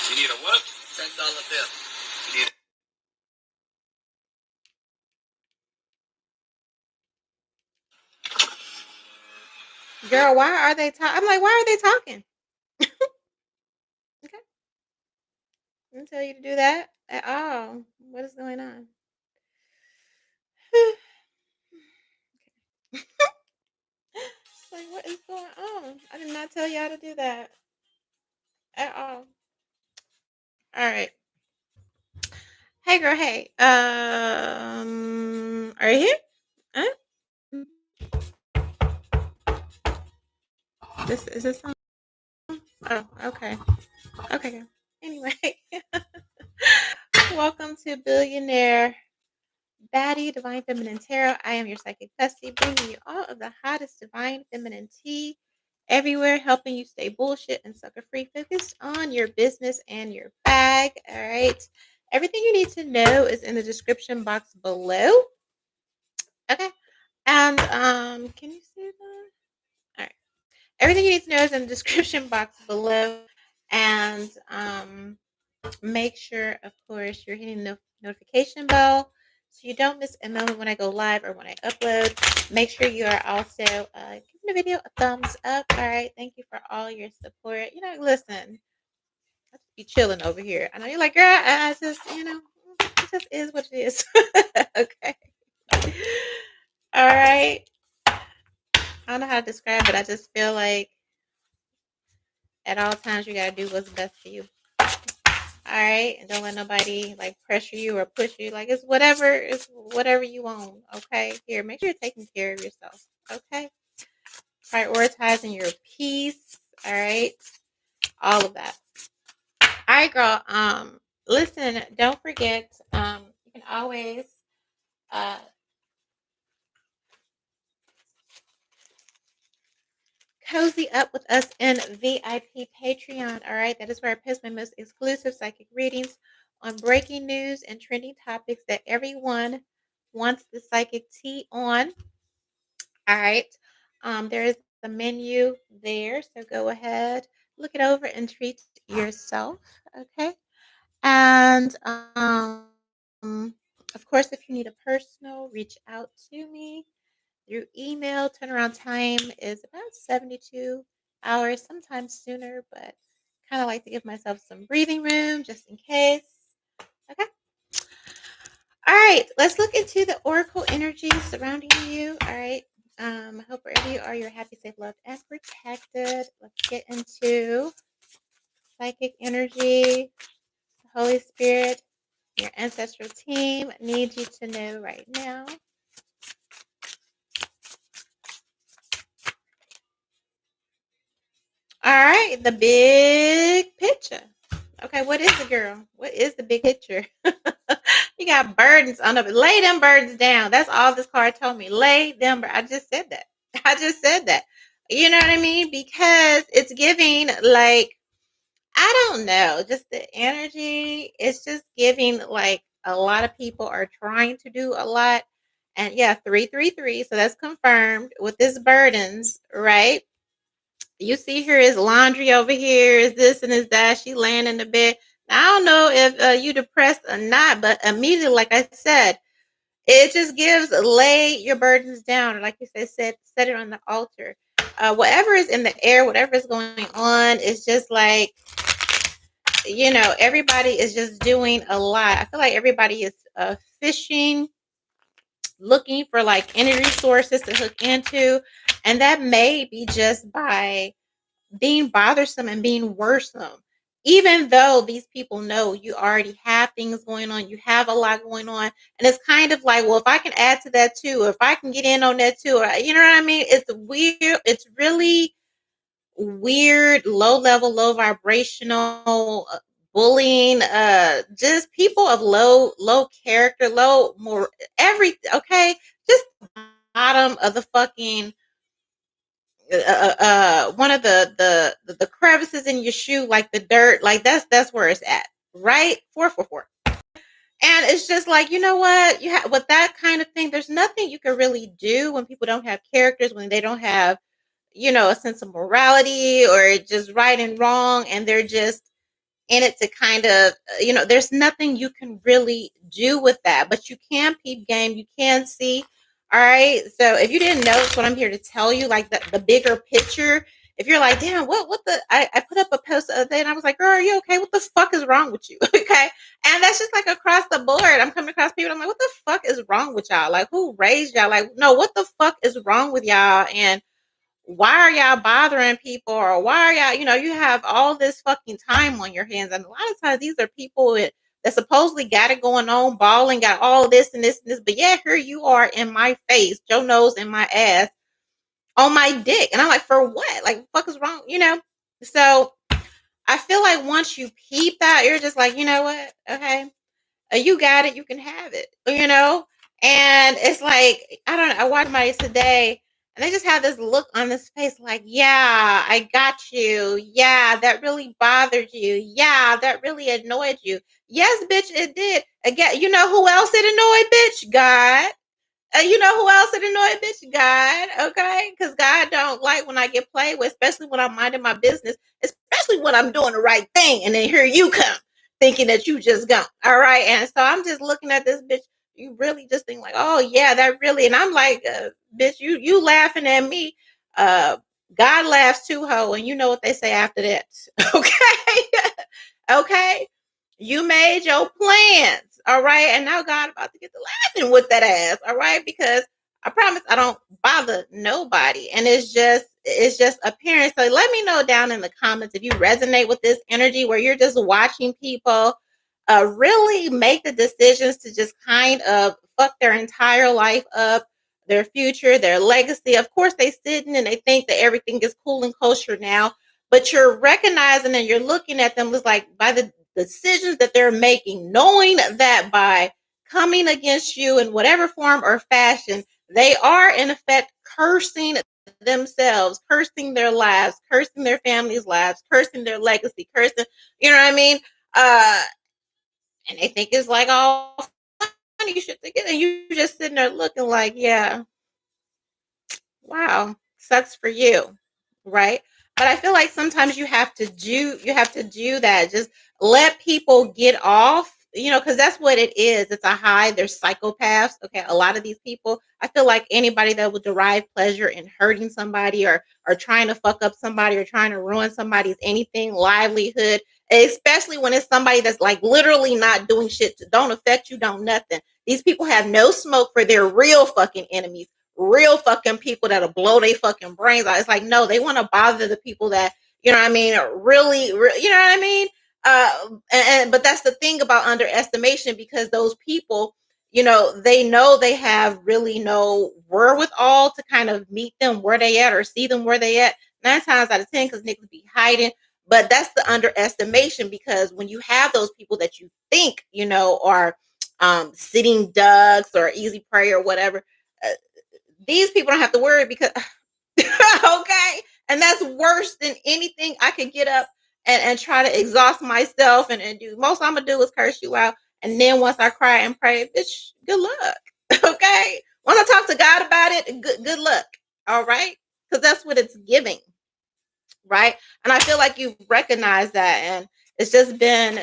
You need a what? $10 bill. You need Girl, why are they talking? I'm like, why are they talking? Okay. I didn't tell you to do that at all. What is going on? Like, what is going on? I did not tell y'all to do that at all. All right. Hey, girl. Hey. Are you here? Huh? This is this on? Oh, okay. Okay. Girl. Anyway, welcome to Billionaire Baddie Divine Feminine Tarot. I am your psychic bestie, bringing you all of the hottest divine feminine tea everywhere, helping you stay bullshit and sucker free, focused on your business and your bag. All right. Everything you need to know is in the description box below. Okay. And can you see that? All right. Everything you need to know is in the description box below. And make sure, of course, you're hitting the notification bell so you don't miss a moment when I go live or when I upload. Make sure you are also giving the video a thumbs up. All right. Thank you for all your support. Listen, I just be chilling over here. I know you're like, girl, I just, it just is what it is. Okay. All right. I don't know how to describe it. I just feel like at all times you got to do what's best for you. All right, and don't let nobody like pressure you or push you. Like it's whatever you want. Okay, here, make sure you're taking care of yourself. Okay, prioritizing your peace. All right, all of that. All right, girl. Listen, don't forget. You can always uh cozy up with us in VIP Patreon. All right, that is where I post my most exclusive psychic readings on breaking news and trending topics that everyone wants the psychic tea on. All right, there is the menu there, so go ahead, look it over, and treat yourself. Okay, and of course, if you need a personal, reach out to me through email. Turnaround time is about 72 hours, sometimes sooner, but kind of like to give myself some breathing room just in case. Okay. All right. Let's look into the oracle energy surrounding you. All right. I hope wherever you are, you're happy, safe, loved, and protected. Let's get into psychic energy. The Holy Spirit, your ancestral team needs you to know right now. All right, the big picture. Okay, what is it, girl? What is the big picture? You got burdens on the lay them burdens down. That's all this card told me. Lay them. I just said that. I just said that. You know what I mean? Because it's giving like I don't know, just the energy. It's just giving like a lot of people are trying to do a lot. And yeah, 333. So that's confirmed with this burdens, right? You see here is laundry over here, is this and is that. She laying in the bed. Now, I don't know if you depressed or not, but immediately, like I said, it just gives lay your burdens down, or like you said, set it on the altar. Whatever is in the air, whatever is going on, it's just like everybody is just doing a lot. I feel like everybody is fishing, looking for like energy sources to hook into, and that may be just by being bothersome and being worrisome. Even though these people know you already have things going on, you have a lot going on, and it's kind of like, well, if I can add to that too, or if I can get in on that too, or you know what I mean? It's weird. It's really weird, low level, low vibrational bullying. Just people of low character, low more every. Okay, just bottom of the fucking one of the crevices in your shoe, like the dirt, like that's where it's at, right? 444. And it's just like, you know what, you have with that kind of thing, there's nothing you can really do when people don't have characters, when they don't have a sense of morality or just right and wrong, and they're just in it to kind of, there's nothing you can really do with that, but you can peep game. You can see. All right. So if you didn't notice what I'm here to tell you, like the bigger picture, if you're like, damn, what the, I put up a post the other day and I was like, girl, are you okay? What the fuck is wrong with you? Okay. And that's just like across the board. I'm coming across people. I'm like, what the fuck is wrong with y'all? Like, who raised y'all? Like, no, what the fuck is wrong with y'all? And why are y'all bothering people? Or why are y'all, you have all this fucking time on your hands. And a lot of times these are people that supposedly got it going on, balling, got all this and this and this. But yeah, here you are in my face, Joe nose in my ass, on my dick. And I'm like, for what? Like, what the fuck is wrong? So I feel like once you peep that, you're just like, you know what? Okay. You got it, you can have it. And it's like, I don't know, I watched somebody today and they just have this look on this face like, yeah, I got you. Yeah, that really bothered you. Yeah, that really annoyed you. Yes, bitch, it did. Again, you know who else it annoyed, bitch? God. You know who else it annoyed, bitch? God, okay? Because God don't like when I get played with, especially when I'm minding my business, especially when I'm doing the right thing, and then here you come thinking that you just gone. All right, and so I'm just looking at this bitch. You really just think like, oh yeah, that really, and I'm like, bitch, you laughing at me. Uh, God laughs too, ho, and you know what they say after that, okay? Okay, you made your plans, all right, and now God about to get to laughing with that ass, all right, because I promise I don't bother nobody, and it's just appearance. So let me know down in the comments if you resonate with this energy where you're just watching people really make the decisions to just kind of fuck their entire life up, their future, their legacy. Of course, they sitting and they think that everything is cool and kosher now, but you're recognizing and you're looking at them as like by the decisions that they're making, knowing that by coming against you in whatever form or fashion, they are in effect cursing themselves, cursing their lives, cursing their families' lives, cursing their legacy, cursing, you know what I mean? Uh, and they think it's like all funny shit together. And you just sitting there looking like, yeah, wow, sucks for you, right? But I feel like sometimes you have to do that. Just let people get off, because that's what it is. It's a high. They're psychopaths. Okay, a lot of these people. I feel like anybody that will derive pleasure in hurting somebody or trying to fuck up somebody or trying to ruin somebody's anything livelihood, especially when it's somebody that's like literally not doing shit to don't affect you, don't nothing. These people have no smoke for their real fucking enemies, real fucking people that'll blow their fucking brains out. It's like, no, they want to bother the people that, you know what I mean, really, you know what I mean? But that's the thing about underestimation, because those people, they know they have really no wherewithal to kind of meet them where they at or see them where they at. 9 times out of 10, because niggas be hiding. But that's the underestimation, because when you have those people that you think, are sitting ducks or easy prey or whatever, uh, these people don't have to worry because okay, and that's worse than anything I could get up and try to exhaust myself and do. Most I'm gonna do is curse you out, and then once I cry and pray, bitch, good luck. Okay, once I talk to God about it, good luck. All right, because that's what it's giving, right? And I feel like you've recognized that, and it's just been,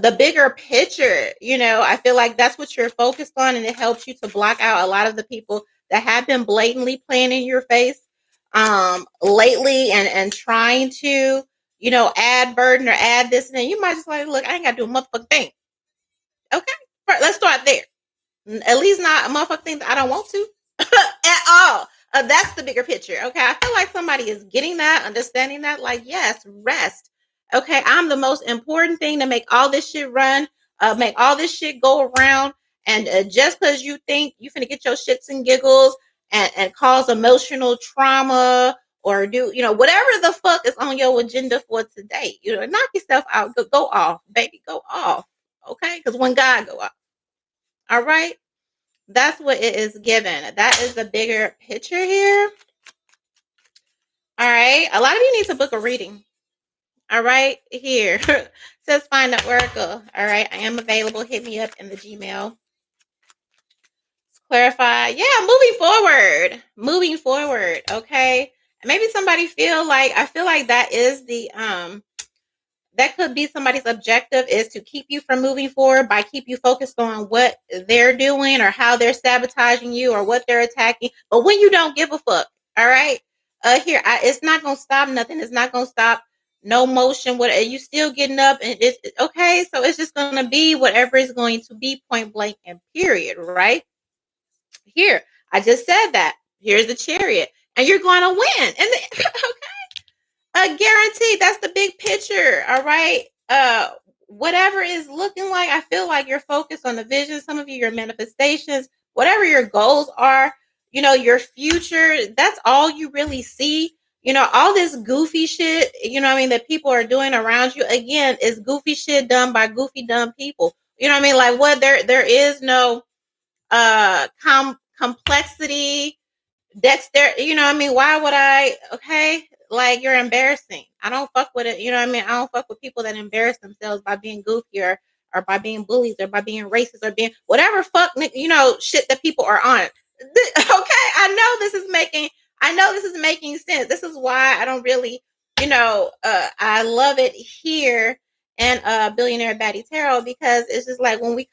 the bigger picture. I feel like that's what you're focused on, and it helps you to block out a lot of the people that have been blatantly playing in your face lately and trying to, add burden or add this and then. You might just like, look, I ain't gotta do a motherfucking thing. Okay, let's start there. At least not a motherfucking thing that I don't want to at all. That's the bigger picture. Okay. I feel like somebody is getting that, understanding that. Like, yes, rest. Okay. I'm the most important thing to make all this shit run, make all this shit go around. And just because you think you finna get your shits and giggles and cause emotional trauma or do, whatever the fuck is on your agenda for today, knock yourself out. Go off, baby. Go off. Okay. Because when God go off. All right. That's what it is given. That is the bigger picture here. All right. A lot of you need to book a reading. All right. Here. Says find the oracle. All right. I am available. Hit me up in the Gmail. Let's clarify. Yeah, moving forward. Moving forward. Okay. Maybe somebody I feel like that is that could be somebody's objective is to keep you from moving forward by keep you focused on what they're doing or how they're sabotaging you or what they're attacking. But when you don't give a fuck, all right, it's not gonna stop nothing. It's not gonna stop no motion. What you still getting up and it's okay. So it's just gonna be whatever is going to be, point blank and period. Right here, I just said that. Here's the chariot, and you're going to win. And guaranteed. That's the big picture. All right. Whatever is looking like, I feel like you're focused on the vision. Some of you, your manifestations, whatever your goals are, your future. That's all you really see. All this goofy shit, what I mean, that people are doing around you, again, is goofy shit done by goofy, dumb people. You know what I mean? Like what there is no complexity, Dexter, what I mean? Why would I? Okay, like you're embarrassing. I don't fuck with it. You know what I mean? I don't fuck with people that embarrass themselves by being goofy or by being bullies or by being racist or being whatever fuck shit that people are on. Okay, I know this is making sense. This is why I don't really, I love it here and Billionaire Baddie Tarot, because it's just like when we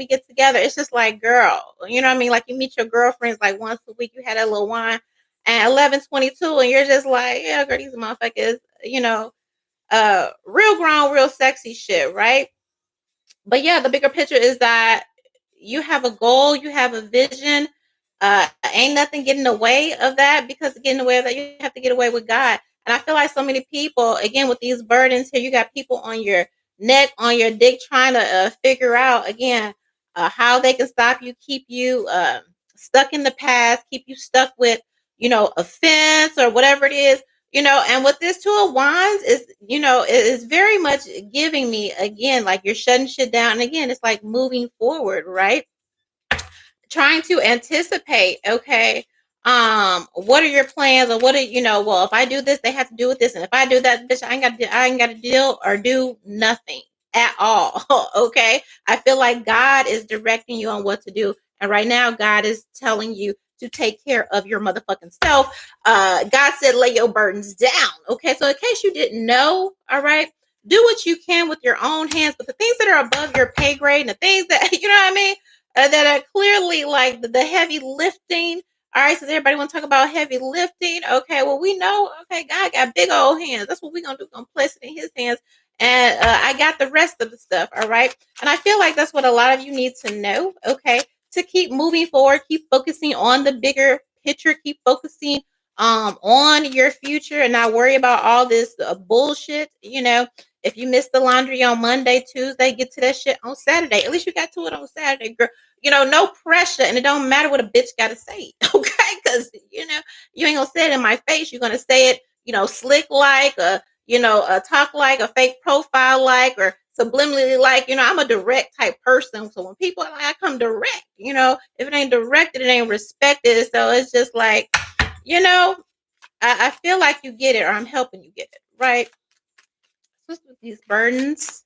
get together, it's just like, girl, you know what I mean? Like you meet your girlfriends like once a week, you had a little wine and 11:22, and you're just like, yeah, girl, these motherfuckers, real grown, real sexy shit, right? But yeah, the bigger picture is that you have a goal, you have a vision. Ain't nothing getting in the way of that, because to get in the way of that, you have to get away with God. And I feel like so many people, again, with these burdens here, you got people on your neck, on your dick, trying to figure out again how they can stop you, keep you stuck in the past, keep you stuck with, offense or whatever it is. And with this Two of Wands is, it is very much giving me again, like you're shutting shit down. And again, it's like moving forward, right? Trying to anticipate, okay, what are your plans, or what are, well, if I do this, they have to do with this. And if I do that, bitch, I ain't got to deal or do nothing at all. Okay. I feel like God is directing you on what to do. And right now, God is telling you to take care of your motherfucking self. God said, lay your burdens down. Okay. So in case you didn't know, all right, do what you can with your own hands, but the things that are above your pay grade and the things that, you know what I mean? That are clearly like the heavy lifting. All right, so everybody want to talk about heavy lifting. Okay, well, we know, okay, God got big old hands. That's what we're going to do. Going to place it in his hands. And I got the rest of the stuff. All right. And I feel like that's what a lot of you need to know. Okay. To keep moving forward, keep focusing on the bigger picture, keep focusing on your future and not worry about all this bullshit. If you missed the laundry on Monday, Tuesday, get to that shit on Saturday. At least you got to it on Saturday, girl. No pressure, and it don't matter what a bitch got to say, okay? Because you ain't gonna say it in my face. You're gonna say it, slick like, talk like a fake profile like, or subliminally like. I'm a direct type person. So when people are like, I come direct. If it ain't directed, it ain't respected. So it's just like, I feel like you get it, or I'm helping you get it, right? Just with these burdens,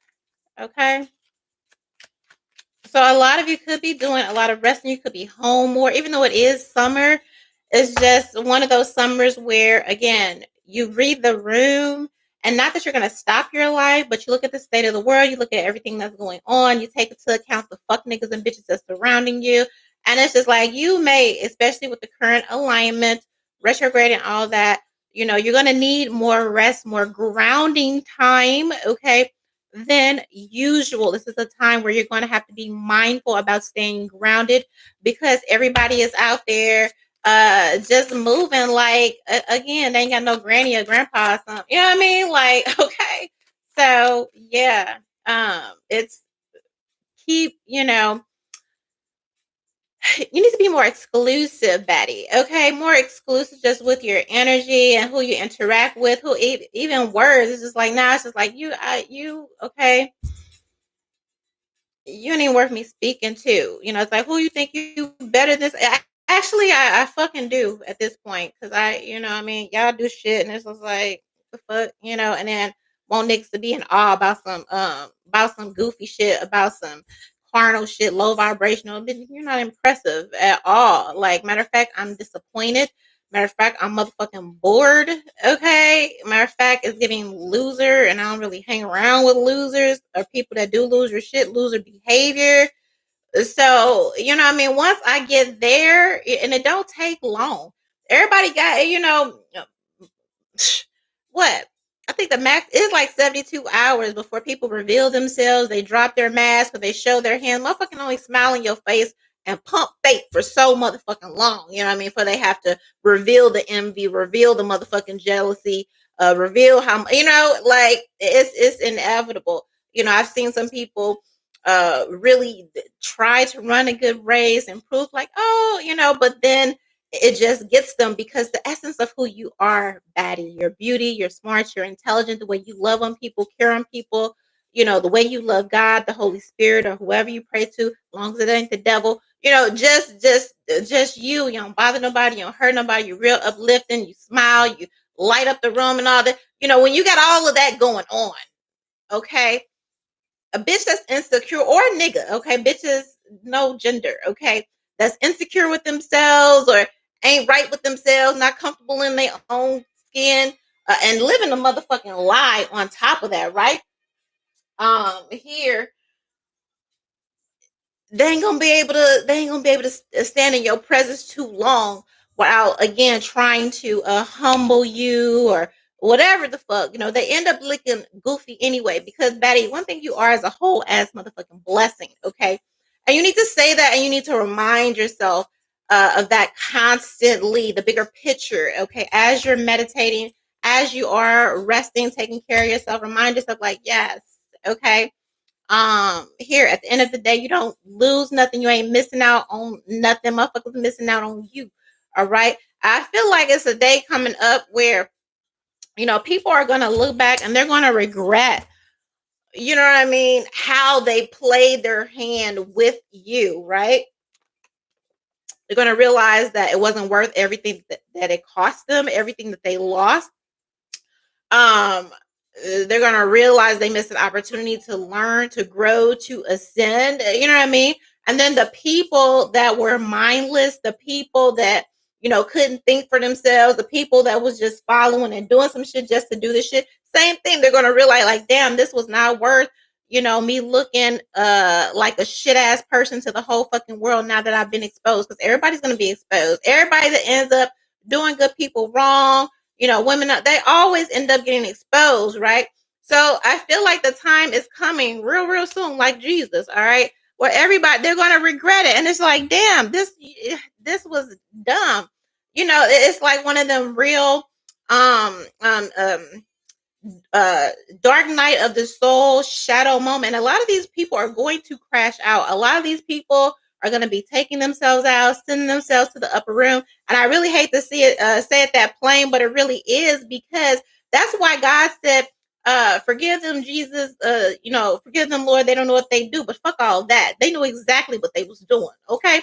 okay? So a lot of you could be doing a lot of resting. You could be home more, even though it is summer. It's just one of those summers where, again, you read the room, and not that you're going to stop your life, but you look at the state of the world. You look at everything that's going on. You take into account the fuck niggas and bitches that's surrounding you. And it's just like you may, especially with the current alignment, retrograde and all that, you're going to need more rest, more grounding time, okay? Than usual. This is a time where you're going to have to be mindful about staying grounded, because everybody is out there just moving like again, they ain't got no granny or grandpa or something. You know what I mean? Like, okay. So yeah. It's keep, you need to be more exclusive, Betty. Okay, more exclusive just with your energy and who you interact with, who even words. It's just like now. It's just like you. Okay, you ain't even worth me speaking to. It's like, who you think you better than this? Actually, I fucking do at this point, because I mean, y'all do shit, and it's just like, the fuck, and then want niggas to be in awe about some goofy shit, about some carnal shit, low vibrational. But you're not impressive at all. Like, matter of fact, I'm disappointed Matter of fact, I'm motherfucking bored. Okay. Matter of fact, it's getting loser, and I don't really hang around with losers or people that do loser shit, loser behavior. So, you know what I mean? Once I get there, and it don't take long. Everybody got, what? I think the max is like 72 hours before people reveal themselves. They drop their mask or they show their hand. Motherfucking only smile in your face and pump fake for so motherfucking long. You know what I mean? For they have to reveal the envy, reveal the motherfucking jealousy, reveal how, like it's inevitable. I've seen some people really try to run a good race and prove like, oh, but then it just gets them because the essence of who you are, Baddie, your beauty, you're smart, you're intelligent, the way you love on people, care on people, the way you love God, the Holy Spirit, or whoever you pray to, as long as it ain't the devil, just you don't bother nobody, you don't hurt nobody, you're real uplifting, you smile, you light up the room and all that. When you got all of that going on, okay, a bitch that's insecure or a nigga, okay, bitches, no gender, okay, that's insecure with themselves or ain't right with themselves, not comfortable in their own skin, and living a motherfucking lie on top of that, right? Here they ain't gonna be able to stand in your presence too long without again trying to humble you or whatever the fuck. They end up looking goofy anyway because Betty, one thing you are is a whole ass motherfucking blessing, okay? And you need to say that, and you need to remind yourself of that constantly, the bigger picture, okay? As you're meditating, as you are resting, taking care of yourself, remind yourself like, yes, okay, here at the end of the day, you don't lose nothing, you ain't missing out on nothing, motherfuckers missing out on you. All right, I feel like it's a day coming up where people are going to look back and they're going to regret, you know what I mean, how they played their hand with you, right? They're going to realize that it wasn't worth everything that it cost them, everything that they lost. um they're gonna realize they missed an opportunity to learn, to grow, to ascend, you know what I mean? And then the people that were mindless, the people that couldn't think for themselves, the people that was just following and doing some shit just to do the shit, same thing, they're gonna realize like, damn, this was not worth me looking like a shit ass person to the whole fucking world now that I've been exposed, because everybody's gonna be exposed. Everybody that ends up doing good people wrong, women, they always end up getting exposed, right? So I feel like the time is coming real, real soon, like Jesus, all right, where everybody, they're going to regret it. And it's like, damn, this was dumb. It's like one of them real, um, um, um, uh dark night of the soul shadow moment. A lot of these people are going to crash out. A lot of these people are going to be taking themselves out, sending themselves to the upper room. And I really hate to see it, say it that plain, but it really is, because that's why God said, forgive them, Jesus, forgive them, Lord, they don't know what they do. But fuck all that, they knew exactly what they was doing, okay?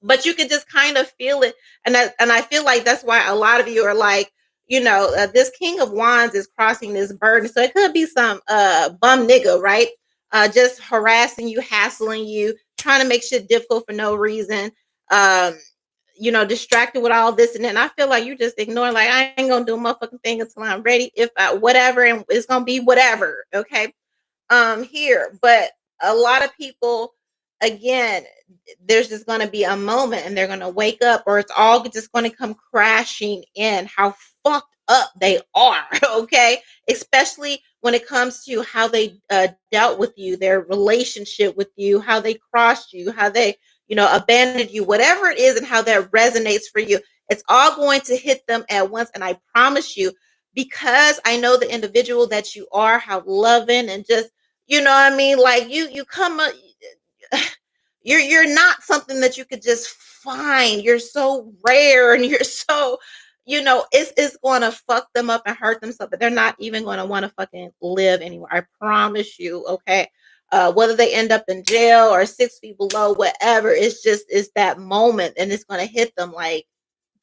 But you can just kind of feel it. And I feel like that's why a lot of you are like, this King of Wands is crossing this burden. So it could be some bum nigga, right? Just harassing you, hassling you, trying to make shit difficult for no reason. Um, distracted with all this. And then I feel like you just ignoring, like, I ain't gonna do a motherfucking thing until I'm ready. If I, whatever, and it's gonna be whatever. Okay. Here. But a lot of people, again, there's just going to be a moment and they're going to wake up, or it's all just going to come crashing in how fucked up they are. Okay, especially when it comes to how they dealt with you, their relationship with you, how they crossed you, how they abandoned you, whatever it is, and how that resonates for you. It's all going to hit them at once, and I promise you, because I know the individual that you are, how loving and just, what I mean, like, you come you're not something that you could just find. You're so rare, and you're so, it's going to fuck them up and hurt them so that they're not even going to want to fucking live anymore. I promise you, okay? Whether they end up in jail or 6 feet below, whatever, it's that moment, and it's going to hit them like,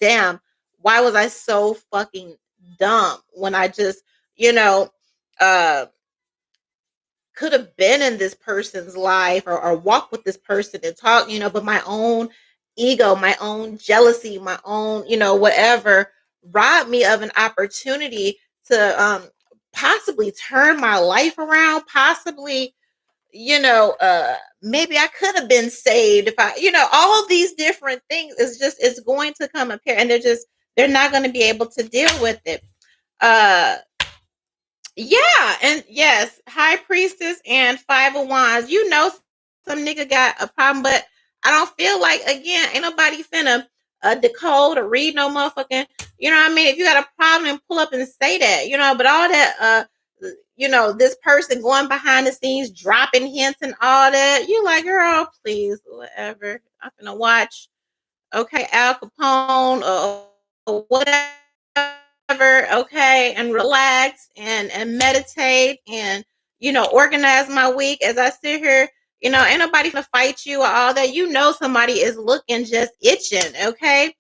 damn, why was I so fucking dumb when I just, you know, uh could have been in this person's life, or walk with this person and talk, but my own ego, my own jealousy, my own, whatever, robbed me of an opportunity to possibly turn my life around, possibly, maybe I could have been saved if I, all these different things is just, it's going to come appear, and they're not going to be able to deal with it. Uh, yeah, and yes, High Priestess and Five of Wands. Some nigga got a problem, but I don't feel like, again, ain't nobody finna decode or read no motherfucking. You know what I mean? If you got a problem, and pull up and say that. But all that, this person going behind the scenes, dropping hints and all that. You like, girl, please, whatever. I'm gonna watch. Okay, Al Capone or whatever, okay, and relax and meditate and organize my week as I sit here. Ain't nobody gonna fight you or all that. Somebody is looking, just itching, okay?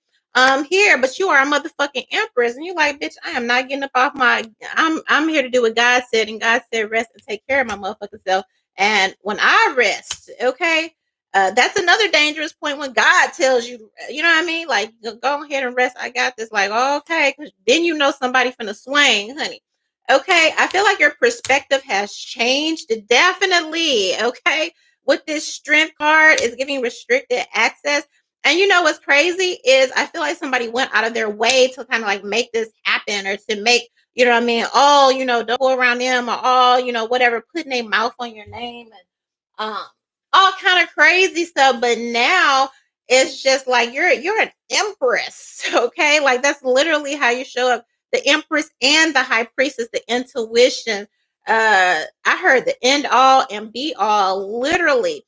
Here, but you are a motherfucking empress, and you're like, bitch, I am not getting up off my. I'm here to do what God said, and God said rest and take care of my motherfucking self. And when I rest, okay, that's another dangerous point when God tells you, you know what I mean? Like, go ahead and rest. I got this. Like, okay, because then somebody finna swing, honey. Okay, I feel like your perspective has changed. Definitely. Okay, with this strength card, is giving restricted access. And what's crazy is I feel like somebody went out of their way to kind of like make this happen, or to make, you know what I mean? Oh, don't go around them, or all, whatever, putting their mouth on your name, and um all kind of crazy stuff. But now it's just like you're an empress, okay? Like, that's literally how you show up. The empress and the high priestess, the intuition. I heard the end all and be all, literally.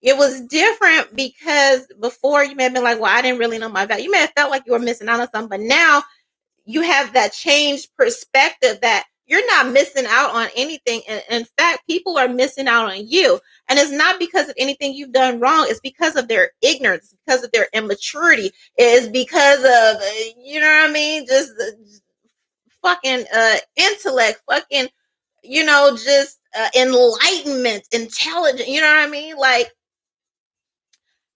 It was different because before you may have been like, well, I didn't really know my value. You may have felt like you were missing out on something, but now you have that changed perspective that you're not missing out on anything. And in fact, people are missing out on you. And it's not because of anything you've done wrong. It's because of their ignorance, because of their immaturity. It's because of, you know what I mean? Just fucking intellect, fucking, just enlightenment, intelligence. You know what I mean? Like,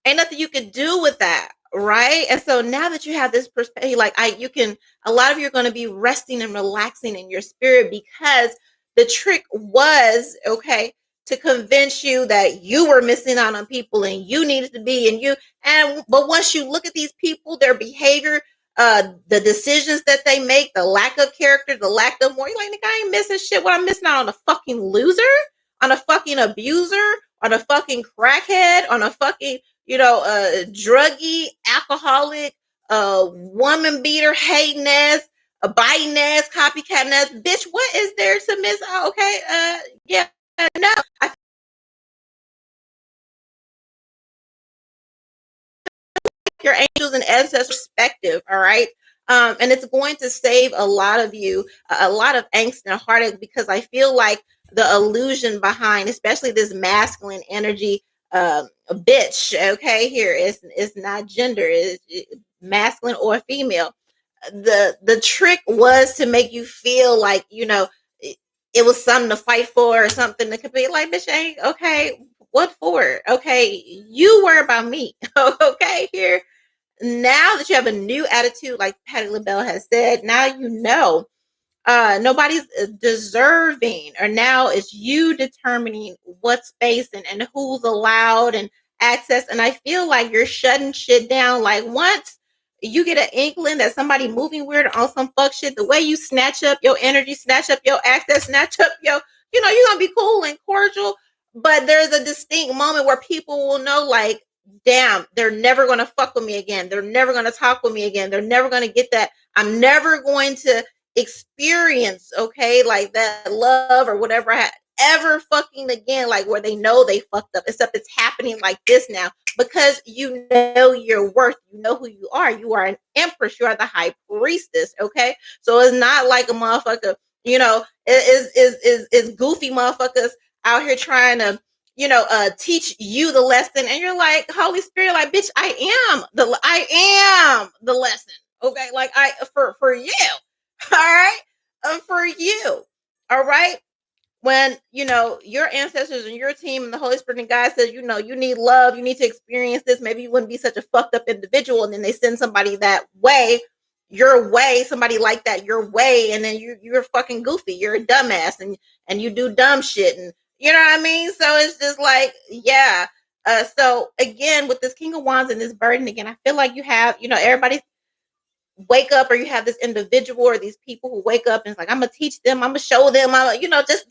ain't nothing you can do with that, right? And so now that you have this perspective, like, you can, a lot of you are going to be resting and relaxing in your spirit, because the trick was, okay, to convince you that you were missing out on people and you needed to be, but once you look at these people, their behavior, the decisions that they make, the lack of character, the lack of more, you're like, nigga, I ain't missing shit. What, I'm missing out on a fucking loser, on a fucking abuser, on a fucking crackhead, on a fucking, druggy, alcoholic, woman beater, hating ass, a biting ass, copycat ass, bitch. What is there to miss? Oh, okay, yeah, no. I your angels and ancestors perspective, all right? And it's going to save a lot of you, a lot of angst and heartache, because I feel like the illusion behind, especially this masculine energy, bitch, okay, here it's not gender, it's masculine or female. The trick was to make you feel like, it was something to fight for, or something that could be like, bitch, ain't okay. What for? Okay, you worry about me. Okay, here, now that you have a new attitude, like Patty LaBelle has said, now nobody's deserving, or now it's you determining what space and who's allowed and access. And I feel like you're shutting shit down. Like, once you get an inkling that somebody moving weird on some fuck shit, the way you snatch up your energy, snatch up your access, snatch up your, you're gonna be cool and cordial, but there's a distinct moment where people will know, like, damn, they're never gonna fuck with me again, they're never gonna talk with me again, they're never gonna get that, I'm never going to experience, okay, like that love or whatever ever fucking again, like where they know they fucked up, except it's happening like this now, because you know your worth, you know who you are an empress, you are the high priestess, okay? So it's not like a motherfucker, is goofy motherfuckers out here trying to, teach you the lesson, and you're like, Holy Spirit, like, bitch, I am the lesson, okay? Like, for you, all right, for you, all right. when your ancestors and your team and the Holy Spirit and God says, you need love, you need to experience this. Maybe you wouldn't be such a fucked up individual, and then they send somebody that way, your way, somebody like that your way, and then you're fucking goofy, you're a dumbass, and you do dumb shit, and you know what I mean. So it's just like, yeah. So again, with this King of Wands and this burden again, I feel like you have, everybody wake up, or you have this individual or these people who wake up and it's like, I'm gonna teach them, I'm gonna show them,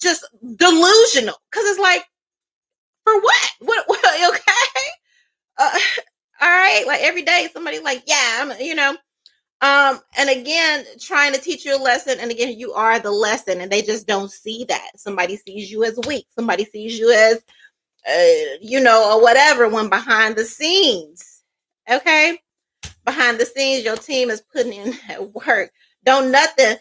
just delusional, because it's like, for what okay. uh, all right, like every day somebody like, yeah, and again trying to teach you a lesson, and again you are the lesson, and they just don't see that. Somebody sees you as weak, somebody sees you as or whatever, when behind the scenes, okay, behind the scenes your team is putting in at work. Don't nothing,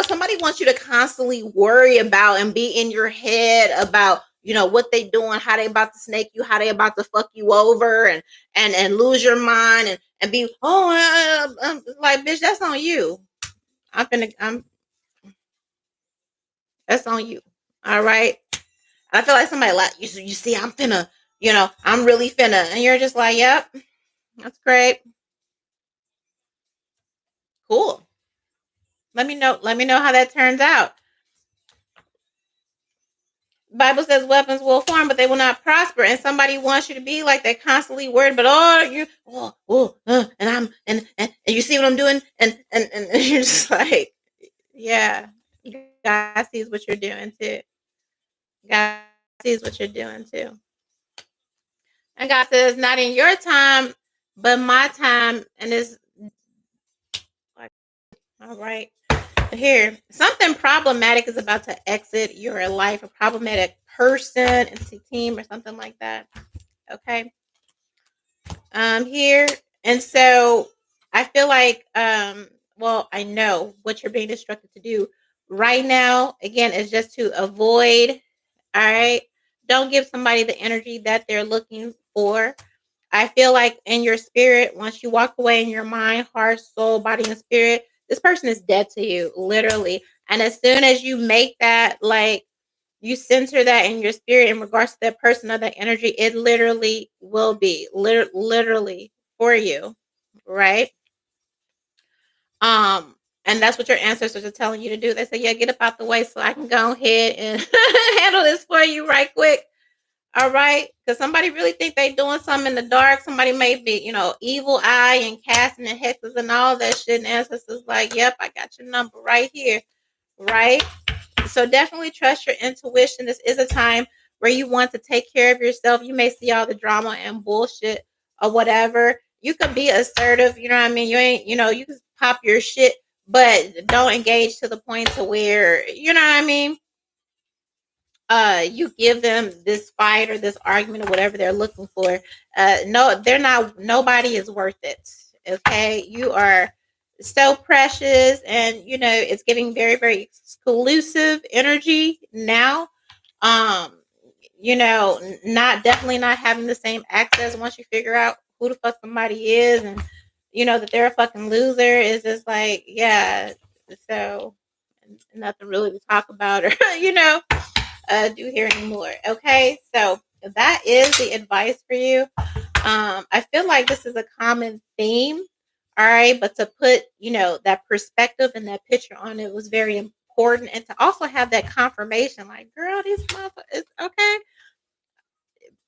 somebody wants you to constantly worry about and be in your head about, what they doing, how they about to snake you, how they about to fuck you over, and lose your mind, and be, like, bitch, that's on you. I'm That's on you. All right. I feel like somebody like, you see, I'm finna, I'm really finna, and you're just like, yep, that's great, cool. Let me know how that turns out. Bible says weapons will form, but they will not prosper. And somebody wants you to be like they're constantly worried, but and you see what I'm doing, and you're just like, yeah, God sees what you're doing too. God sees what you're doing too. And God says, not in your time, but my time. And it's like, all right. Here, something problematic is about to exit your life, a problematic person, entity, team, or something like that. Okay. Here. And so I feel like, well, I know what you're being instructed to do right now, again, is just to avoid, all right. Don't give somebody the energy that they're looking for. I feel like in your spirit, once you walk away in your mind, heart, soul, body, and spirit, this person is dead to you, literally. And as soon as you make that, like, you center that in your spirit in regards to that person or that energy, it literally will be literally for you, right? Um, and that's what your ancestors are telling you to do. They say, yeah, get up out the way so I can go ahead and handle this for you right quick. All right, because somebody really think they doing something in the dark. Somebody may be, evil eye and casting and hexes and all that shit. And ancestors like, yep, I got your number right here, right? So definitely trust your intuition. This is a time where you want to take care of yourself. You may see all the drama and bullshit or whatever. You could be assertive, you know what I mean? You ain't, you can pop your shit, but don't engage to the point to where, you know what I mean? You give them this fight or this argument or whatever they're looking for. No, they're not, nobody is worth it. Okay. You are so precious, and it's giving very, very exclusive energy now. Um, not, definitely not having the same access once you figure out who the fuck somebody is, and that they're a fucking loser, is just like, yeah. So nothing really to talk about, or do here anymore. Okay, so that is the advice for you. I feel like this is a common theme. All right, but to put that perspective and that picture on it was very important, and to also have that confirmation, like, girl, these motherfuckers, okay,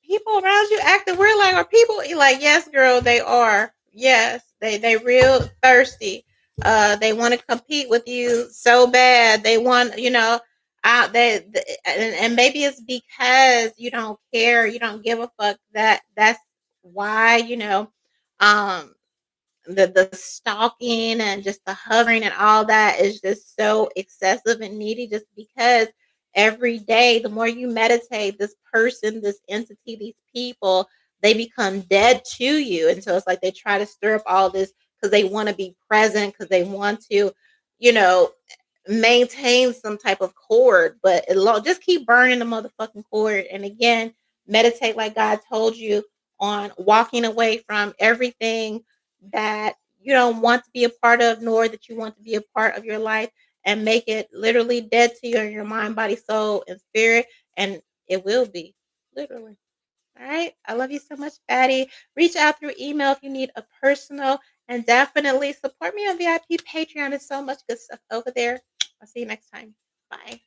people around you acting weird, like, are people, you like, yes, girl, they are. Yes, they real thirsty. They want to compete with you so bad. They want, and maybe it's because you don't care, you don't give a fuck. That's why, um the stalking and just the hovering and all that is just so excessive and needy, just because every day, the more you meditate, this person, this entity, these people, they become dead to you. And so it's like they try to stir up all this because they want to be present, because they want to, you know maintain some type of cord, but just keep burning the motherfucking cord. And again, meditate like God told you, on walking away from everything that you don't want to be a part of, nor that you want to be a part of your life. and make it literally dead to you in your mind, body, soul, and spirit, and it will be, literally. All right. I love you so much, Baddie. Reach out through email if you need a personal, and definitely support me on VIP Patreon. There's so much good stuff over there. I'll see you next time. Bye.